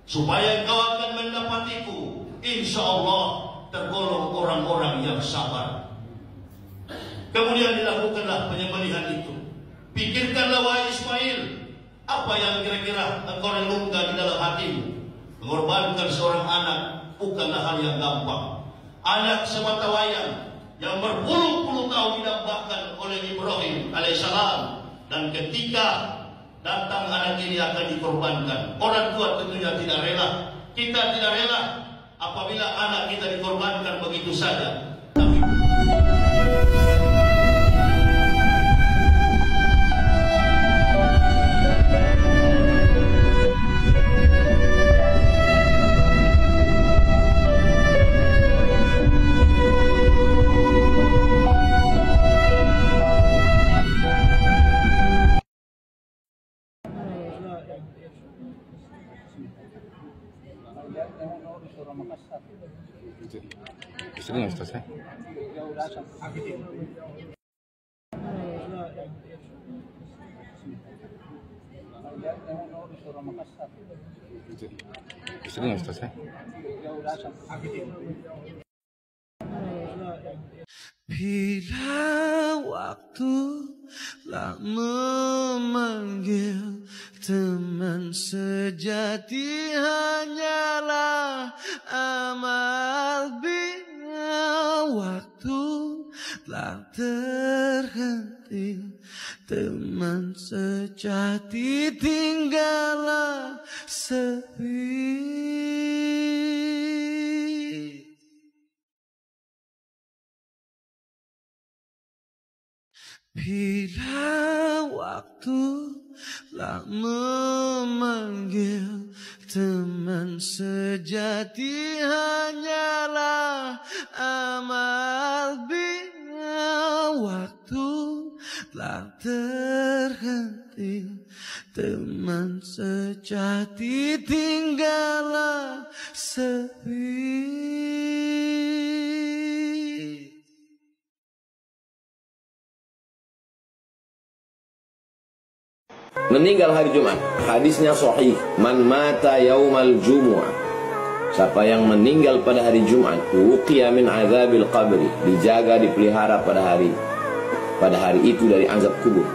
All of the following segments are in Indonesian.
supaya engkau akan mendapatiku, insya Allah tergolong orang-orang yang sabar. Kemudian dilakukanlah penyembelihan itu. Pikirkanlah wahai Ismail, apa yang kira-kira engkau renungkan di dalam hatimu. Mengorbankan seorang anak bukanlah hal yang gampang. Anak semata wayang yang berpuluh-puluh tahun didambakan oleh Ibrahim alaihissalam, dan ketika datang anak ini akan dikorbankan, orang tua tentunya tidak rela. Kita tidak rela apabila anak kita dikorbankan begitu saja. Sering Ustaz ya? Sering Ustaz ya? Bila waktu telah memanggil, teman sejati hanyalah amal. Bila waktu telah terhenti, teman sejati tinggallah sepi. Bila waktu telah memanggil, teman sejati hanyalah amal. Bila waktu telah terhenti, teman sejati tinggallah sepi. Meninggal hari Jumat, hadisnya sahih, man mata yaumal jumu'ah, siapa yang meninggal pada hari Jumat, uqiya min azabil qabri, dijaga, dipelihara pada hari itu dari azab kubur.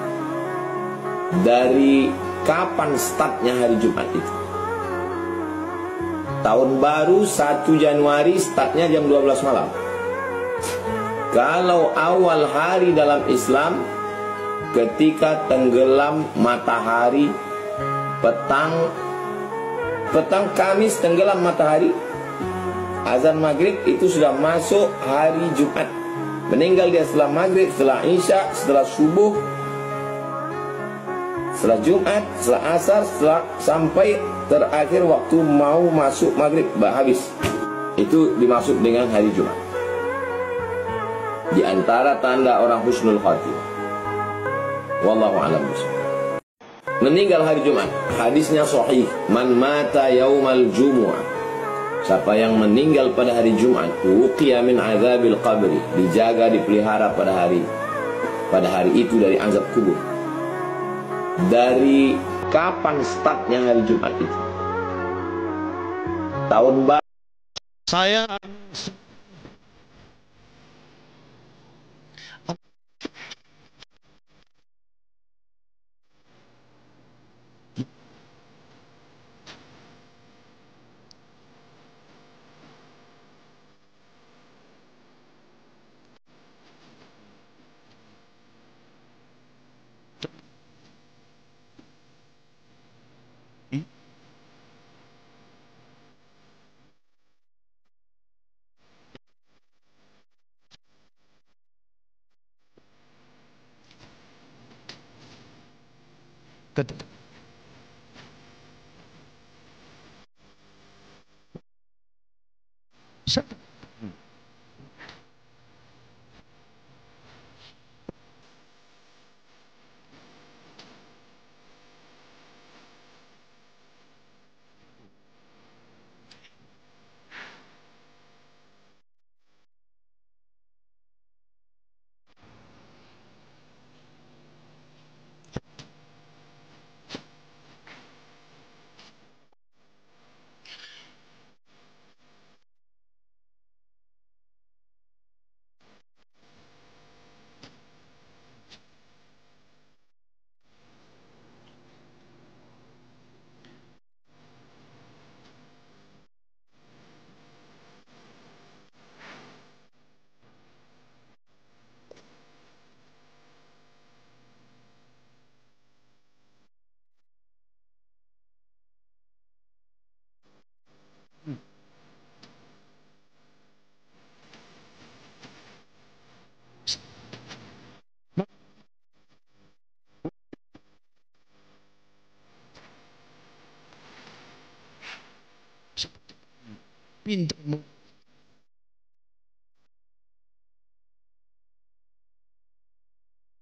Dari kapan startnya hari Jumat itu? Tahun baru 1 Januari, startnya jam 12 malam. Kalau awal hari dalam Islam, ketika tenggelam matahari, petang Kamis tenggelam matahari, azan maghrib, itu sudah masuk hari Jumat. Meninggal dia setelah maghrib, setelah isya, setelah subuh, setelah Jumat, setelah asar, sampai terakhir waktu mau masuk maghrib, habis. Itu dimaksud dengan hari Jumat. Di antara tanda orang husnul khatimah. Wallahu a'lam bishawab. Meninggal hari Jumat, hadisnya sahih, man mata yaumal jumu'ah, siapa yang meninggal pada hari Jumat, uqiya min azabil qabri, dijaga, dipelihara pada hari itu dari azab kubur. Dari kapan startnya hari Jumat itu? Tahun baru. Saya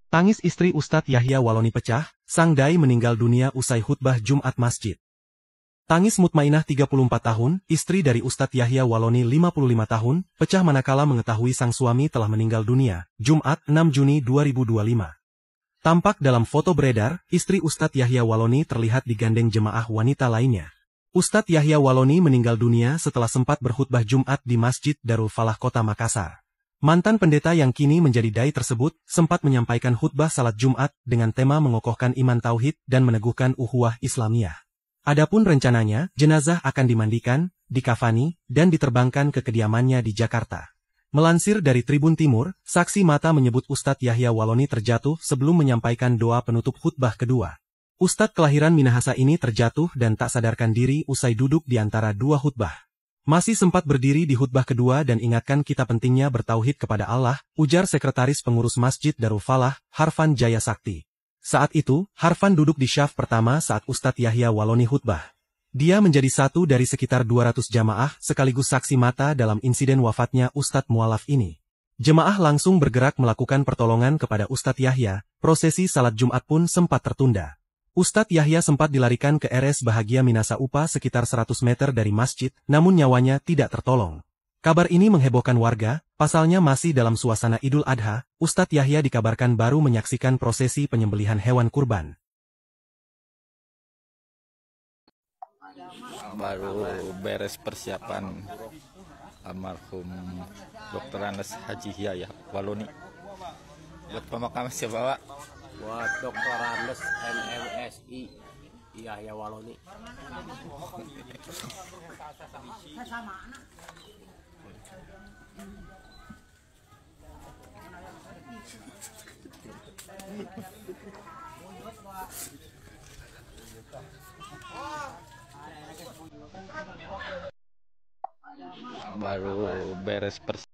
Tangis istri Ustadz Yahya Waloni pecah, sang dai meninggal dunia usai khutbah Jumat masjid. Tangis Mutmainah 34 tahun, istri dari Ustadz Yahya Waloni 55 tahun, pecah manakala mengetahui sang suami telah meninggal dunia, Jumat 6 Juni 2025. Tampak dalam foto beredar, istri Ustadz Yahya Waloni terlihat digandeng jemaah wanita lainnya. Ustadz Yahya Waloni meninggal dunia setelah sempat berkhutbah Jumat di Masjid Darul Falah Kota Makassar. Mantan pendeta yang kini menjadi dai tersebut sempat menyampaikan khutbah salat Jumat dengan tema mengokohkan iman tauhid dan meneguhkan ukhuwah Islamiyah. Adapun rencananya, jenazah akan dimandikan, dikafani, dan diterbangkan ke kediamannya di Jakarta. Melansir dari Tribun Timur, saksi mata menyebut Ustadz Yahya Waloni terjatuh sebelum menyampaikan doa penutup khutbah kedua. Ustadz kelahiran Minahasa ini terjatuh dan tak sadarkan diri usai duduk di antara dua khutbah. Masih sempat berdiri di khutbah kedua dan ingatkan kita pentingnya bertauhid kepada Allah, ujar Sekretaris Pengurus Masjid Darul Falah, Harfan Jaya Sakti. Saat itu, Harfan duduk di syaf pertama saat Ustadz Yahya Waloni khutbah. Dia menjadi satu dari sekitar 200 jamaah sekaligus saksi mata dalam insiden wafatnya Ustadz Mualaf ini. Jemaah langsung bergerak melakukan pertolongan kepada Ustadz Yahya, prosesi salat Jumat pun sempat tertunda. Ustadz Yahya sempat dilarikan ke RS Bahagia Minasa Upa sekitar 100 meter dari masjid, namun nyawanya tidak tertolong. Kabar ini menghebohkan warga, pasalnya masih dalam suasana Idul Adha, Ustadz Yahya dikabarkan baru menyaksikan prosesi penyembelihan hewan kurban. Baru beres persiapan almarhum Dr. Anas Haji Yahya Waloni. Buat pemakaman siapa, Pak? Buat Dr. Anas MMSI Yahya Waloni. Baru beres persiapan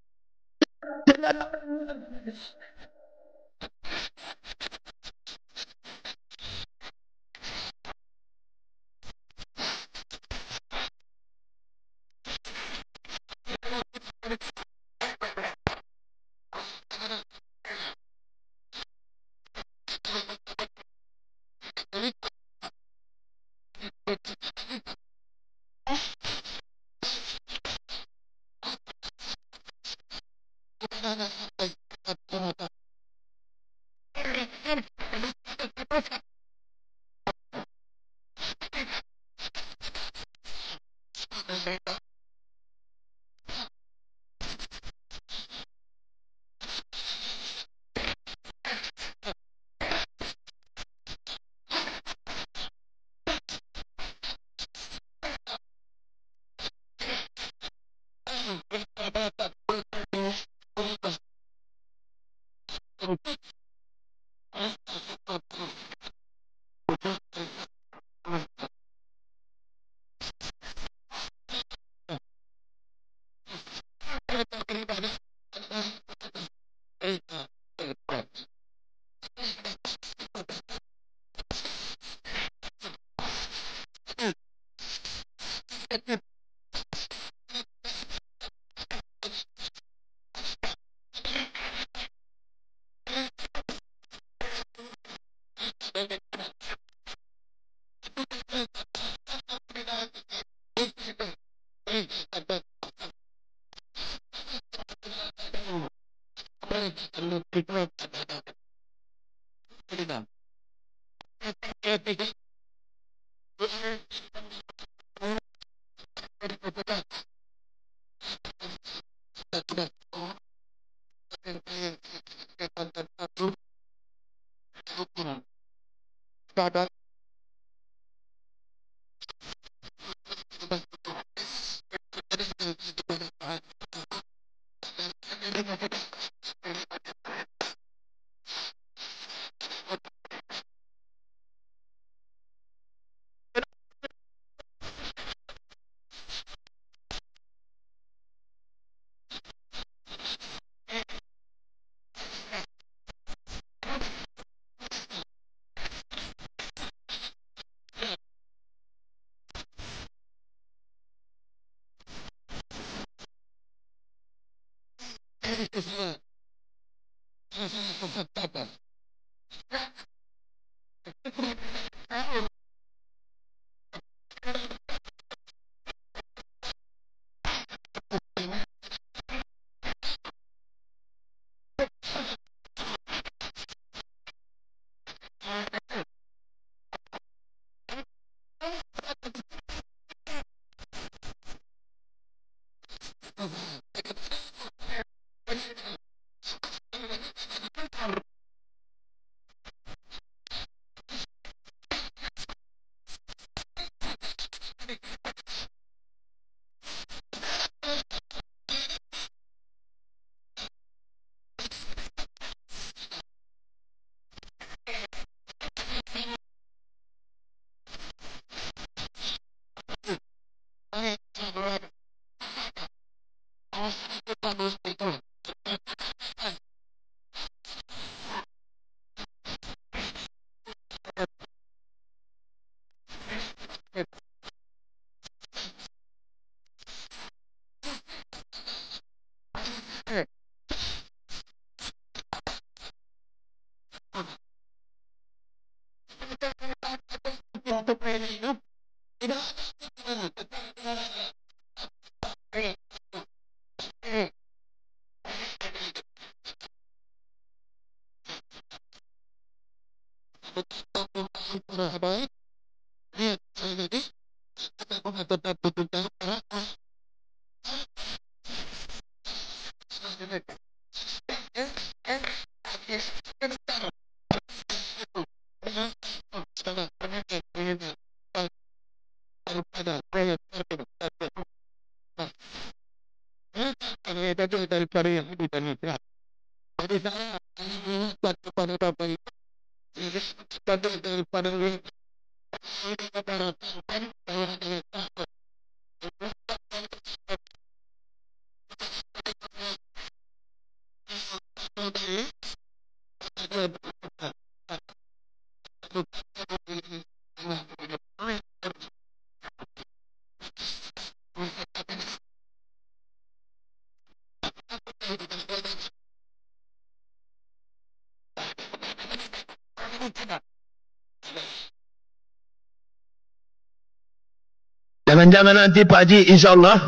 Jangan-jangan nanti Pak Haji, insya Allah.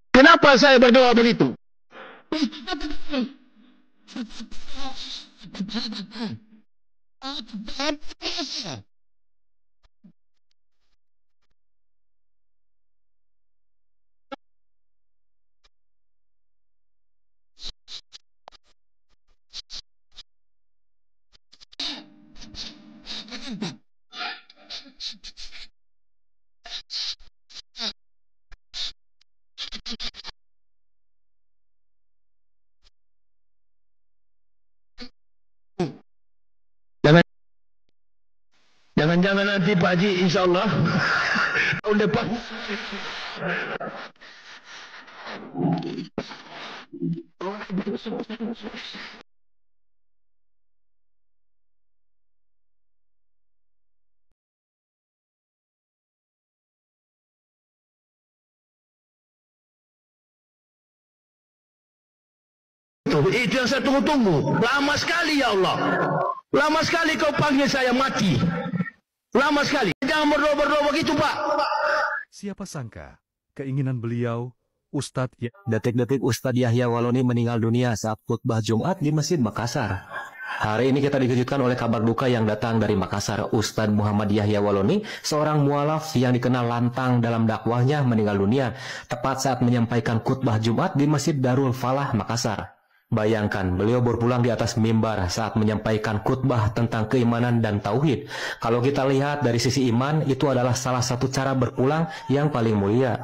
Kenapa saya berdoa begitu? Jangan-jangan nanti Pak Haji, insya Allah tahun depan. Itu yang saya tunggu-tunggu. Lama sekali ya Allah. Lama sekali kau panggil saya mati. Lama sekali. Jangan berdoa-berdoa begitu, Pak. Siapa sangka, keinginan beliau, Ustadz Detik-detik Ustadz Yahya Waloni meninggal dunia saat khutbah Jumat di Masjid Makassar. Hari ini kita dikejutkan oleh kabar duka yang datang dari Makassar. Ustadz Muhammad Yahya Waloni, seorang mualaf yang dikenal lantang dalam dakwahnya, meninggal dunia tepat saat menyampaikan khutbah Jumat di Masjid Darul Falah, Makassar. Bayangkan, beliau berpulang di atas mimbar saat menyampaikan khutbah tentang keimanan dan tauhid. Kalau kita lihat dari sisi iman, itu adalah salah satu cara berpulang yang paling mulia.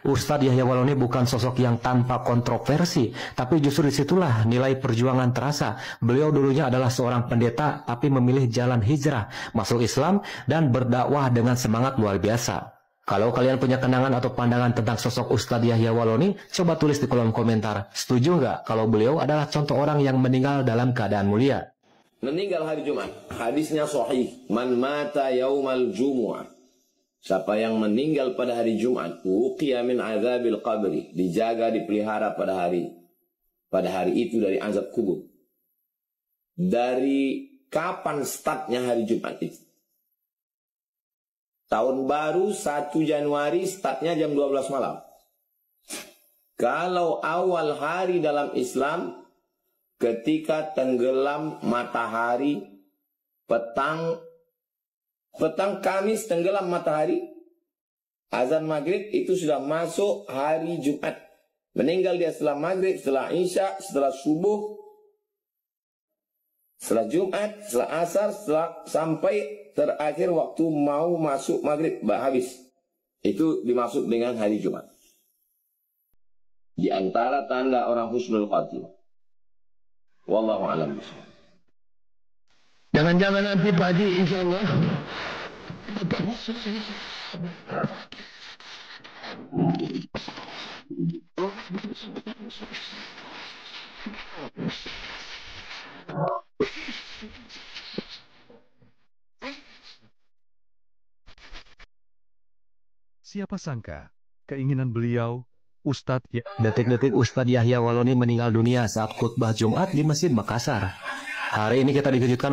Ustadz Yahya Waloni bukan sosok yang tanpa kontroversi, tapi justru disitulah nilai perjuangan terasa. Beliau dulunya adalah seorang pendeta, tapi memilih jalan hijrah, masuk Islam, dan berdakwah dengan semangat luar biasa. Kalau kalian punya kenangan atau pandangan tentang sosok Ustadz Yahya Waloni, coba tulis di kolom komentar. Setuju nggak kalau beliau adalah contoh orang yang meninggal dalam keadaan mulia? Meninggal hari Jumat. Hadisnya sahih. Man mata yaumal jumu'ah. Siapa yang meninggal pada hari Jumat, uqiya min azabil qabri. Dijaga, dipelihara pada hari itu dari azab kubur. Dari kapan startnya hari Jumat itu? Tahun baru 1 Januari startnya jam 12 malam. Kalau awal hari dalam Islam, ketika tenggelam matahari, petang Kamis tenggelam matahari, azan maghrib itu sudah masuk hari Jumat. Meninggal dia setelah maghrib, setelah isya, setelah subuh, setelah Jumat, setelah asar, sampai terakhir waktu mau masuk maghrib, habis. Itu dimaksud dengan hari Jumat. Di antara tanda orang husnul khatimah. Wallahu a'lam bishawab. Jangan-jangan nanti Pak Haji, insya Allah. Siapa sangka, keinginan beliau, Ustadz Detik-detik Ustadz Yahya Waloni meninggal dunia saat khutbah Jumat di Masjid Makassar. Hari ini kita dikejutkan